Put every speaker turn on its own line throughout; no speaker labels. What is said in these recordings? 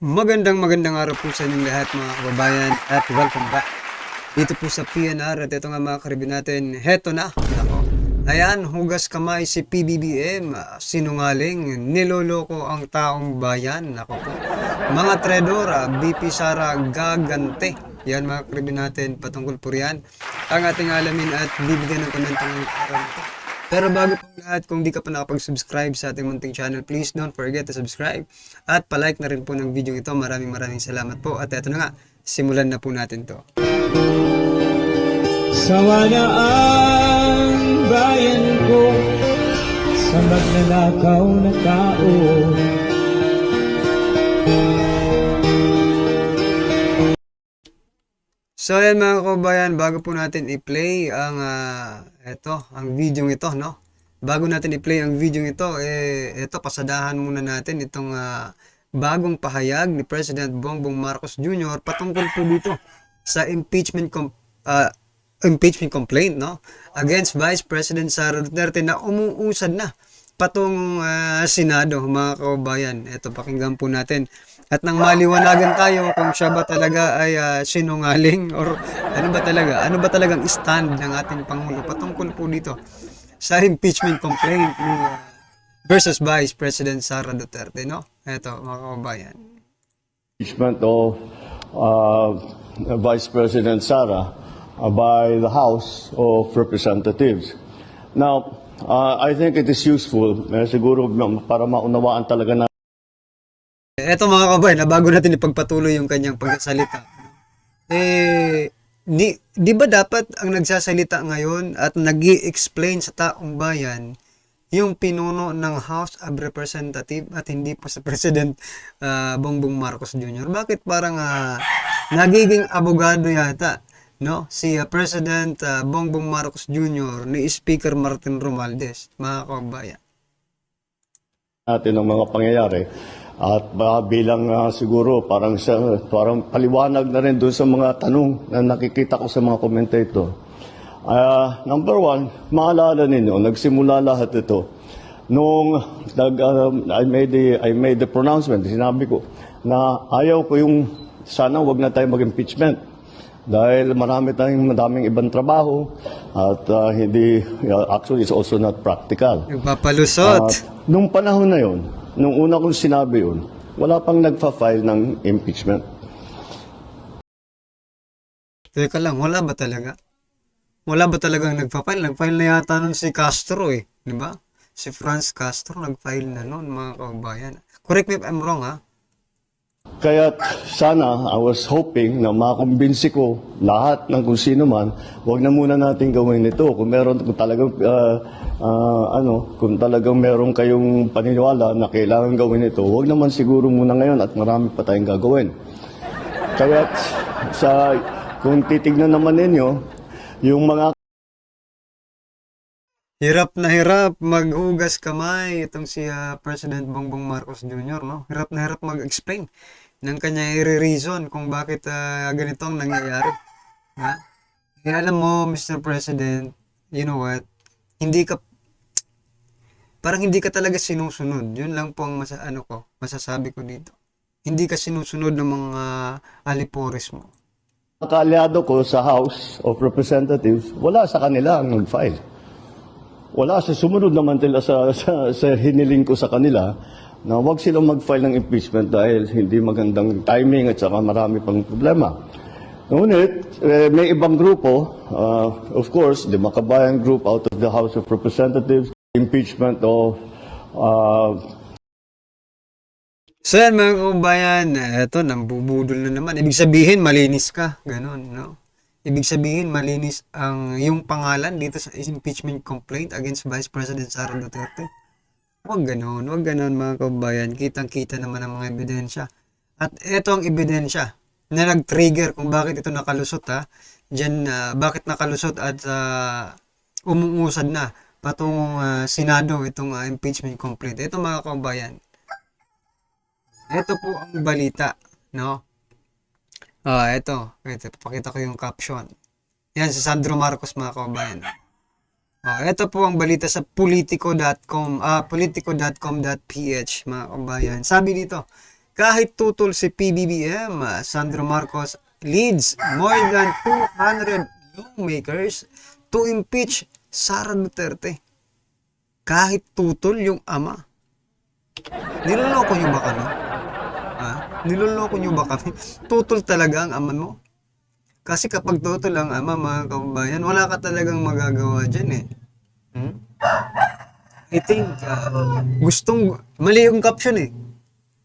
Magandang araw po sa inyong lahat mga kababayan at welcome back dito po sa PNR. At ito nga mga karibin natin, heto na. Nako. Ayan, hugas kamay si PBBM, sinungaling, niloloko ang taong bayan. Nako po. Mga tredor, BP Sara gagante. Yan mga karibin natin, patungkol po riyan ang ating alamin at bibigyan ng komento ng araw nito. Pero bago po lahat, kung di ka pa nakapag-subscribe sa ating munting channel, please don't forget to subscribe at palike na rin po ng video ito. Maraming salamat po. At eto na nga, simulan na po natin to.
Sawa na ang bayan ko sa magnanakaw na tao.
So ayan mga kababayan, bago po natin i-play ang ang video ito, no? Bago natin i-play ang video ito, ito pasadahan muna natin itong bagong pahayag ni President Bongbong Marcos Jr. patungkol po dito sa impeachment complaint, no? Against Vice President Sara Duterte na umuusad na patungong Senado, mga kababayan. Ito, pakinggan po natin. At nang maliwanagan tayo kung siya ba talaga ay sinungaling or ano ba talagang stand ng ating Pangulo patungkol po dito sa impeachment complaint ni versus Vice President Sara Duterte, no? Ito, mga kababayan.
Impeachment of Vice President Sara by the House of Representatives. Now, I think it is useful, siguro para maunawaan talaga na
Eto mga kabayan, bago natin ipagpatuloy yung kanyang pagsasalita, di ba dapat ang nagsasalita ngayon at nag-i-explain sa taong bayan yung pinuno ng House of Representatives at hindi po sa President Bongbong Marcos Jr.? Bakit parang nagiging abogado yata, no? Si President Bongbong Marcos Jr. ni Speaker Martin Romualdez, mga kabayan.
Natin ang mga pangyayari. At bilang siguro parang paliwanag na rin doon sa mga tanong na nakikita ko sa mga commentator. Number one, maalala ninyo, nagsimula lahat ito nung I made the pronouncement. Sinabi ko na ayaw ko yung sana wag na tayo mag-impeachment dahil madaming ibang trabaho at actually it's also not practical.
Nagpapalusot.
Nung panahon na yon, nung una kong sinabi yun, wala pang nagpa-file ng impeachment.
Teka lang, wala ba talaga? Wala ba talagang nagpa-file? Nag-file na yata nun si Castro di ba? Si Franz Castro nag-file na nun, mga kababayan. Correct me if I'm wrong, ha?
Kaya sana, I was hoping na makumbinsi ko lahat ng kung sino man, wag na muna natin gawin ito. Kung talagang meron kayong paniniwala na kailangan gawin ito, wag naman siguro muna ngayon at marami pa tayong gagawin. Kaya kung titignan naman ninyo, yung mga
Hirap na hirap maghugas kamay itong si President Bongbong Marcos Jr., no? Hirap na hirap mag-explain ng kanya i-reason kung bakit ganito ang nangyayari. Ha? Kaya alam mo, Mr. President, you know what? Parang hindi ka talaga sinusunod. Yun lang po ang masasabi ko dito. Hindi ka sinusunod ng mga alipores mo.
kaalyado ko sa House of Representatives, wala sa kanila ang mag-file. Wala sa sumunod naman nila sa hiniling ko sa kanila na wag silang mag-file ng impeachment dahil hindi magandang timing at saka marami pang problema. Ngunit, may ibang grupo, of course, the Makabayan Group out of the House of Representatives, impeachment of
So yan mga kababayan, eto, nambubudol na naman. Ibig sabihin, malinis ka. Ganon, no? Ibig sabihin, malinis ang yung pangalan dito sa impeachment complaint against Vice President Sara Duterte. Huwag ganon mga kababayan. Kitang-kita naman ang mga ebidensya. At eto ang ebidensya na nag-trigger kung bakit ito nakalusot, ha? Diyan, bakit nakalusot at umuusad na patungong Senado itong impeachment complaint. Ito mga kababayan. Ito po ang balita, no? Ito, papakita ko yung caption. Yan, si Sandro Marcos, mga kababayan. Ito po ang balita sa politico.com.ph, mga kababayan. Sabi dito, kahit tutol si PBBM, Sandro Marcos leads more than 200 lawmakers to impeach Sara Duterte. Kahit tutol yung ama. Niloloko nyo ba kami? Ha? Niloloko nyo ba kami? Tutol talaga ang ama mo? Kasi kapag tutol ang ama, mga kababayan, wala ka talagang magagawa dyan eh. I think, mali yung caption eh.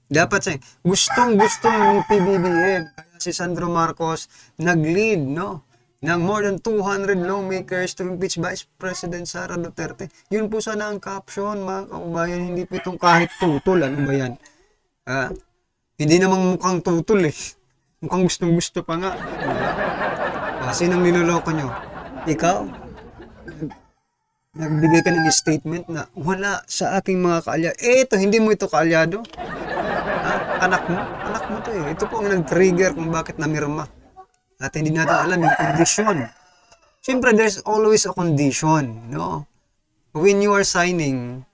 Dapat siya, gustong-gusto ng PBBM. Kaya si Sandro Marcos nag-lead, no? Ng more than 200 lawmakers to impeach Vice President Sara Duterte. Yun po sana ang caption, mga kababayan. Hindi po itong kahit tutol. Ano ba yan? Hindi namang mukhang tutol eh. Mukhang gustong-gusto pa nga. Sinong niloloko nyo? Ikaw? Nagbigay ka ng statement na wala sa aking mga kaalyado. Ito, hindi mo ito kaalyado. Anak mo to eh. Ito po ang nag-trigger kung bakit namirma. At hindi natin alam yung kondisyon. Siyempre, there's always a condition, no? When you are signing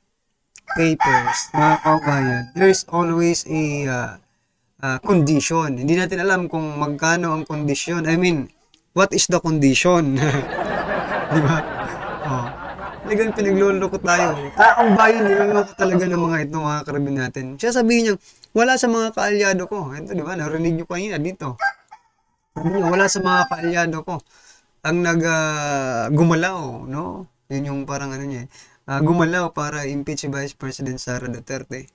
papers, mga kabayan, there's always a condition. Hindi natin alam kung magkano ang kondisyon. I mean, what is the condition? Di ba? Talagang pinagluloko tayo. Ang bayan, niloloko talaga ng mga ito, mga karabin natin. Siya sabihin niya, wala sa mga kaalyado ko. Ito, di ba? Narinig nyo kanina dito. Sabi niya, wala sa mga kaalyado ko. Ang gumalaw, no? Yun yung parang ano niya. Gumalaw para impeach si Vice President Sara Duterte.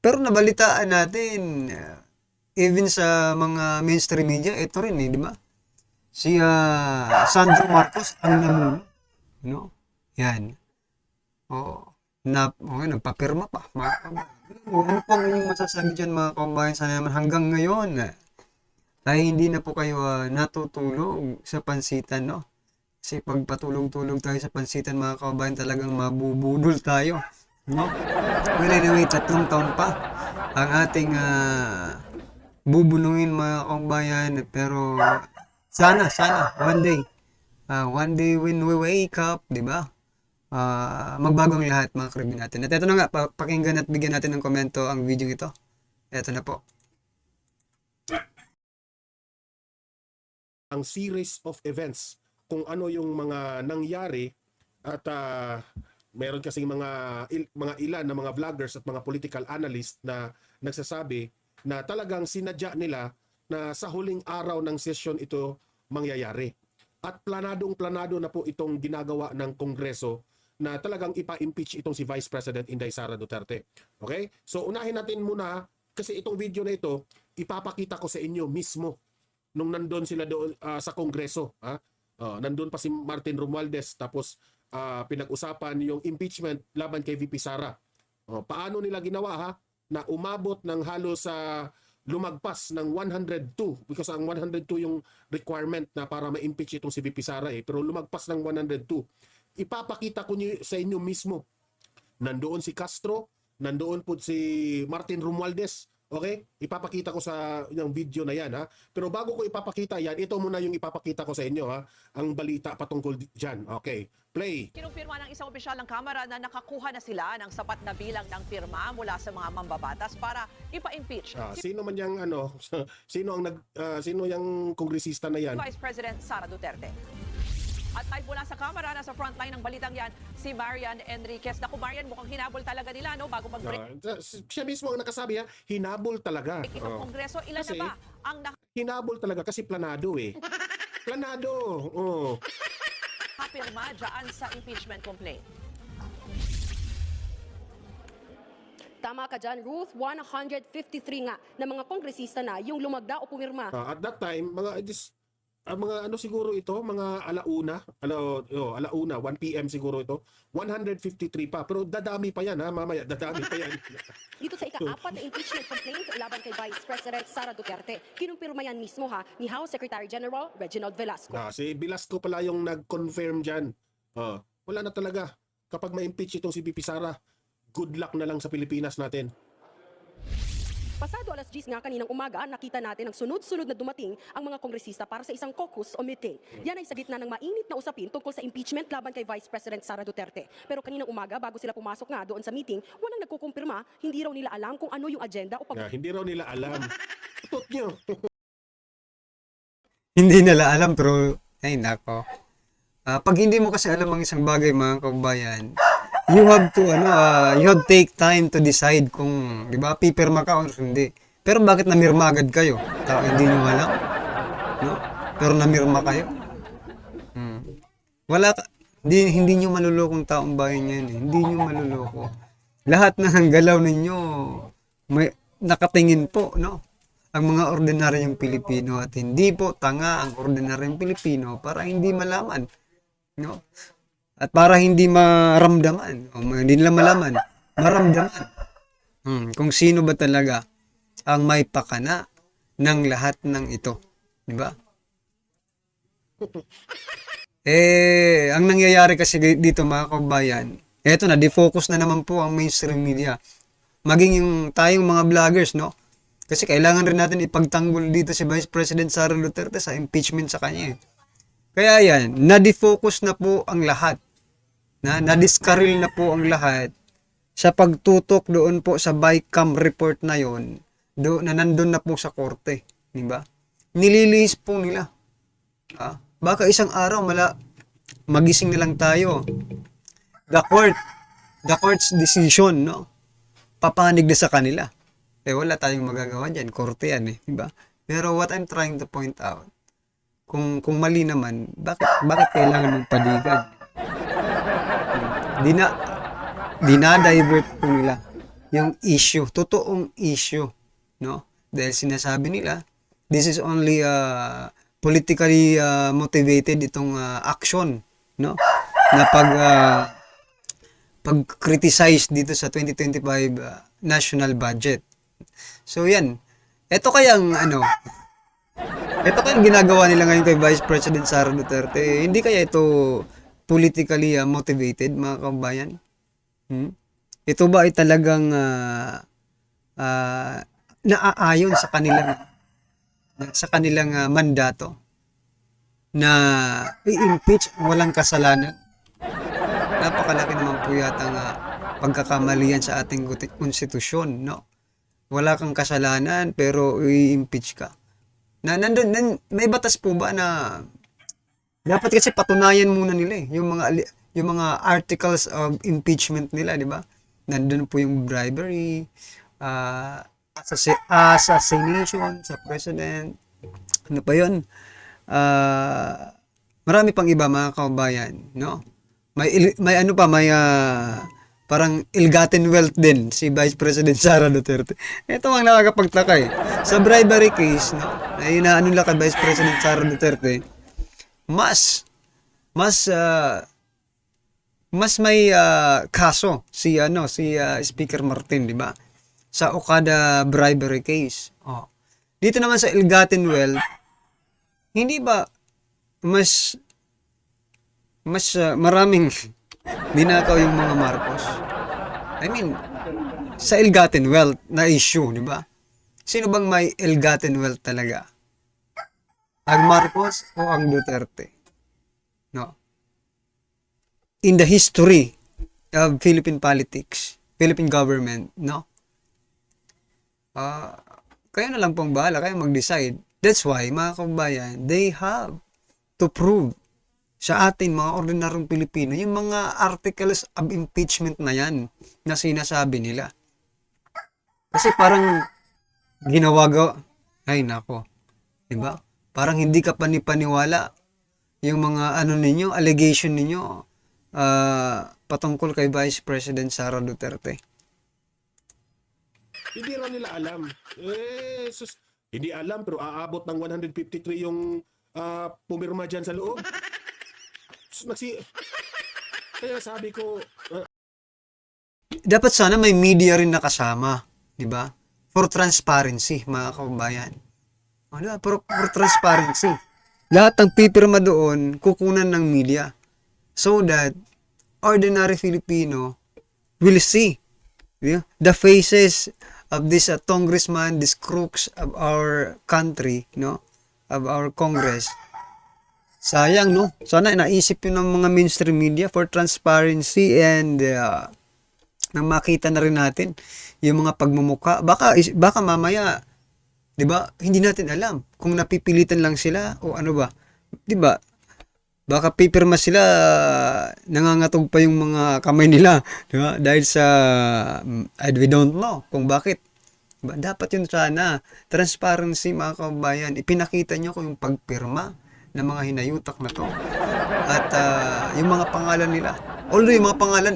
Pero nabalitaan natin, even sa mga mainstream media, ito rin eh, di ba? Si Sandro Marcos ang namuno, no? Yan. Nagpapirma pa. Ano pang inyong masasabi dyan, mga kababayan? Sana naman hanggang ngayon, ay hindi na po kayo natutulog sa pansitan, no? Kasi pag patulog-tulog tayo sa pansitan, mga kababayan, talagang mabubudol tayo, no? Well, anyway, 3 taon pa ang ating bubulungin, mga kababayan, pero sana, one day when we wake up, di ba? Magbagong lahat, mga karibin natin. At ito na nga, pakinggan at bigyan natin ng komento ang video ito. Ito na po.
Ang series of events kung ano yung mga nangyari at meron kasing mga ilan na mga vloggers at mga political analyst na nagsasabi na talagang sinadya nila na sa huling araw ng session ito mangyayari. At planadong-planado na po itong ginagawa ng Kongreso na talagang ipa-impeach itong si Vice President Inday Sara Duterte. Okay? So unahin natin muna kasi itong video na ito ipapakita ko sa inyo mismo nung nandun sila doon sa Kongreso. Nandun pa si Martin Romualdez tapos pinag-usapan yung impeachment laban kay VP Sara. Paano nila ginawa na umabot ng halos sa lumagpas ng 102 because ang 102 yung requirement na para ma-impeach itong si VP Sara pero lumagpas ng 102. Ipapakita ko sa inyo mismo. Nandoon si Castro, nandoon po si Martin Romualdez. Okay? Ipapakita ko sa yung video na yan Pero bago ko ipapakita yan, ito muna yung ipapakita ko sa inyo ang balita patungkol dyan. Okay. Play.
Kinumpirma ng isang opisyal ng Kamara na nakakuha na sila ng sapat na bilang ng pirma mula sa mga mambabatas para ipa-impeach.
Sino man yang sino yang kongresista na yan?
Vice President Sara Duterte. At live mula sa Kamara, nasa frontline ng balitang yan, si Marian Enriquez. Naku Marian, mukhang hinabol talaga nila bago mag-break.
Siya mismo ang nakasabi hinabol talaga.
Itong Kongreso, ilan
Kasi,
na ba ang
hinabol talaga kasi planado Planado.
nakapirma dyan sa impeachment complaint?
Tama ka dyan, Ruth. 153 nga na mga kongresista na yung lumagda o pumirma.
At that time, mga ano siguro ito, mga alauna, 1 PM siguro ito, 153 pa. Pero dadami pa yan mamaya, dadami pa yan.
Dito sa ika-4 na impeachment complaint laban kay Vice President Sara Duterte, kinumpirma yan mismo ni House Secretary General Reginald Velasco.
Si Velasco pala yung nag-confirm dyan. Wala na talaga. Kapag ma-impeach itong si VP Sara, good luck na lang sa Pilipinas natin.
Pasado alas 10 nga kaninang umaga, nakita natin ang sunod-sunod na dumating ang mga kongresista para sa isang caucus o meeting. Yan ay sa gitna ng mainit na usapin tungkol sa impeachment laban kay Vice President Sara Duterte. Pero kaninang umaga, bago sila pumasok nga doon sa meeting, walang nagkukumpirma, hindi raw nila alam kung ano yung agenda o
Hindi raw nila alam. Tutot nyo.
Hindi nila alam, pero, ay nako. Pag hindi mo kasi alam ang isang bagay, mga kabayan, you have to take time to decide kung, di ba, pipirma ka o hindi. Pero bakit namirma agad kayo? Hindi nyo alam? No? Pero namirma kayo? Hindi nyo malulokong taong bayan yan. Hindi nyo maluloko. Lahat ng galaw ninyo, may nakatingin po, no? Ang mga ordinaryong Pilipino at hindi po tanga ang ordinaryong Pilipino para hindi malaman, no? At para hindi maramdaman, o hindi nila malaman, maramdaman kung sino ba talaga ang may pakana ng lahat ng ito. Di ba? Ang nangyayari kasi dito, mga kabayan, eto na, defocus na naman po ang mainstream media. Maging yung tayong mga vloggers, no? Kasi kailangan rin natin ipagtanggol dito si Vice President Sara Duterte sa impeachment sa kanya. Kaya yan, na-defocus na po ang lahat. Na-discarril na po ang lahat sa pagtutok doon po sa BICAM report na yon, na nandun na po sa korte. Diba? Nililihis po nila. Baka isang araw magising na lang tayo. The court's decision, no? Papanig na sa kanila. Wala tayong magagawa dyan. Korte yan, diba? Pero what I'm trying to point out, kung mali naman, bakit kailangan mong padigan? Dinadivert po nila yung issue, totoong issue, no? Dahil sinasabi nila, this is only politically motivated itong action, no? Na pag-criticize dito sa 2025 national budget. So yan, ito kayang ginagawa nila ngayon kay Vice President Sara Duterte, hindi kaya ito politically motivated, mga kabayan? Ito ba ay talagang naaayon sa kanilang mandato na i-impeach ang walang kasalanan? Napakalaki naman po yata nga pagkakamalian sa ating konstitusyon, no? Wala kang kasalanan pero i-impeach ka. May batas po ba na dapat kasi patunayan muna nila yung mga articles of impeachment nila, di ba? Nandun po yung bribery, assassination sa president, ano pa yun? Marami pang iba, mga kabayan, no? May parang ill-gotten wealth din si Vice President Sara Duterte. Ito ang nakakapagtaka sa bribery case, no? Na inaano nila kay Vice President Sara Duterte, mas may kaso si Speaker Martin, di ba? Sa Okada bribery case. Dito naman sa ill-gotten wealth, hindi ba mas maraming dinakaw yung mga Marcos? I mean, sa ill-gotten wealth na issue, di ba? Sino bang may ill-gotten wealth talaga? Ang Marcos o ang Duterte? No. In the history of Philippine politics, Philippine government, no? Kayo na lang pong bahala, kayo mag-decide. That's why, mga kabayan, they have to prove sa atin, mga ordinaryong Pilipino, yung mga articles of impeachment na yan na sinasabi nila. Kasi parang ay nako, diba? Parang hindi ka panipaniwala yung mga allegation ninyo patungkol kay Vice President Sara Duterte.
Hindi raw nila alam. Hindi alam pero aabot ng 153 yung pumirma dyan sa loob. Kaya sabi ko,
dapat sana may media rin nakasama, di ba? For transparency, mga kababayan. Diba? For transparency. Lahat ng pipirma doon, kukunan ng media. So that ordinary Filipino will see the faces of this congressman, these crooks of our country, no? Of our Congress. Sayang, no? Sana naisip yun ng mga mainstream media for transparency and nang makita na rin natin yung mga pagmumuka. Baka mamaya, 'di ba? Hindi natin alam kung napipilitan lang sila o ano ba. 'Di ba? Baka pipirma sila, nangangatog pa yung mga kamay nila, 'di ba? Dahil sa we don't know kung bakit. Diba? Dapat yun sana, transparency mga kabayan, ipinakita nyo kung yung pagpirma ng mga hinayutak na to. At yung mga pangalan nila, although yung mga pangalan,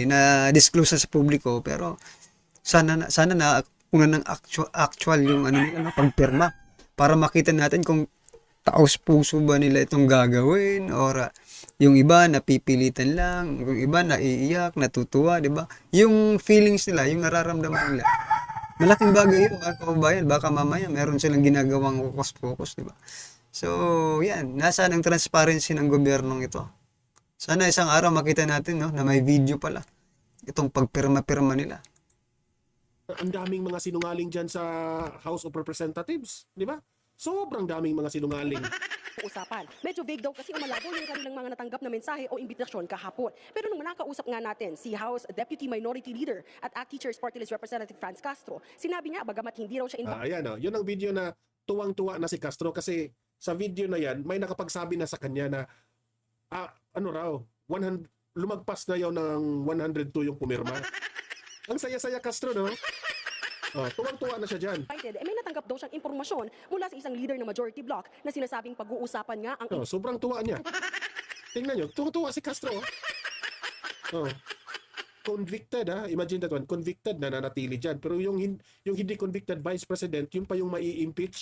na disclose na sa publiko, pero sana na kung ng actual yung nila, pagpirma, para makita natin kung taos puso ba nila itong gagawin, or yung iba napipilitan lang, yung iba naiiyak, natutuwa, di ba? Yung feelings nila, yung nararamdaman nila, malaking bagay yun, mga kababayan. Baka mamaya meron silang ginagawang focus, di ba? So, yan. Nasaan ang transparency ng gobyernong ito? Sana isang araw makita natin, no, na may video pala. Itong pagpirma-pirma nila.
Ang daming mga sinungaling dyan sa House of Representatives, di ba? Sobrang daming mga sinungaling.
Usapan. Medyo vague daw kasi umalabo yung kanilang mga natanggap na mensahe o imbitasyon kahapon. Pero nung nakausap nga natin si House Deputy Minority Leader at ACT Teachers Party List Representative Franz Castro, sinabi niya bagamat hindi raw siya
Ayan, yun ang video na tuwang-tuwa na si Castro kasi sa video na yan, may nakapagsabi na sa kanya na lumagpas na yun ng 102 yung pumirma. Ang saya-saya Castro, no? Tuwang-tuwa na siya dyan.
may natanggap daw siyang impormasyon mula sa isang leader ng majority bloc na sinasabing pag-uusapan nga ang
Sobrang tuwa niya. Tingnan nyo, tuwa si Castro. Convicted, imagine that one, convicted na nanatili dyan. Pero yung hindi convicted vice president, yun pa yung mai-impeach.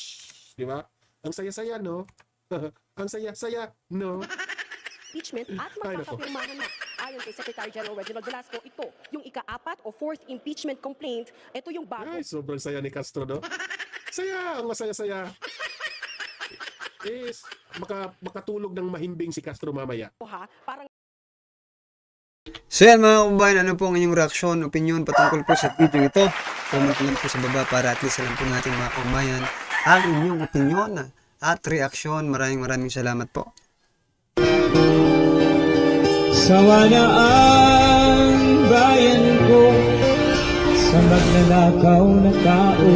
Di ba? Ang saya-saya, no? Ang saya-saya, no?
impeachment at magpapapirmahan na. Ayon kay Secretary General Reginald Velasco, ito yung ika-4 o 4th impeachment complaint. Ito yung bago.
Ay, sobrang saya ni Castro, no? Saya, ang masaya-saya. Is, makatulog ng mahimbing si Castro mamaya.
Parang
So yan mga kababayan, ano po ang inyong reaksyon, opinion patungkol po sa video ito? Comment lang po sa baba para at least alam po natin mga kababayan ang inyong opinion at reaksyon. Maraming salamat po.
Sawa na ang bayan ko sa magnanakaw na tao.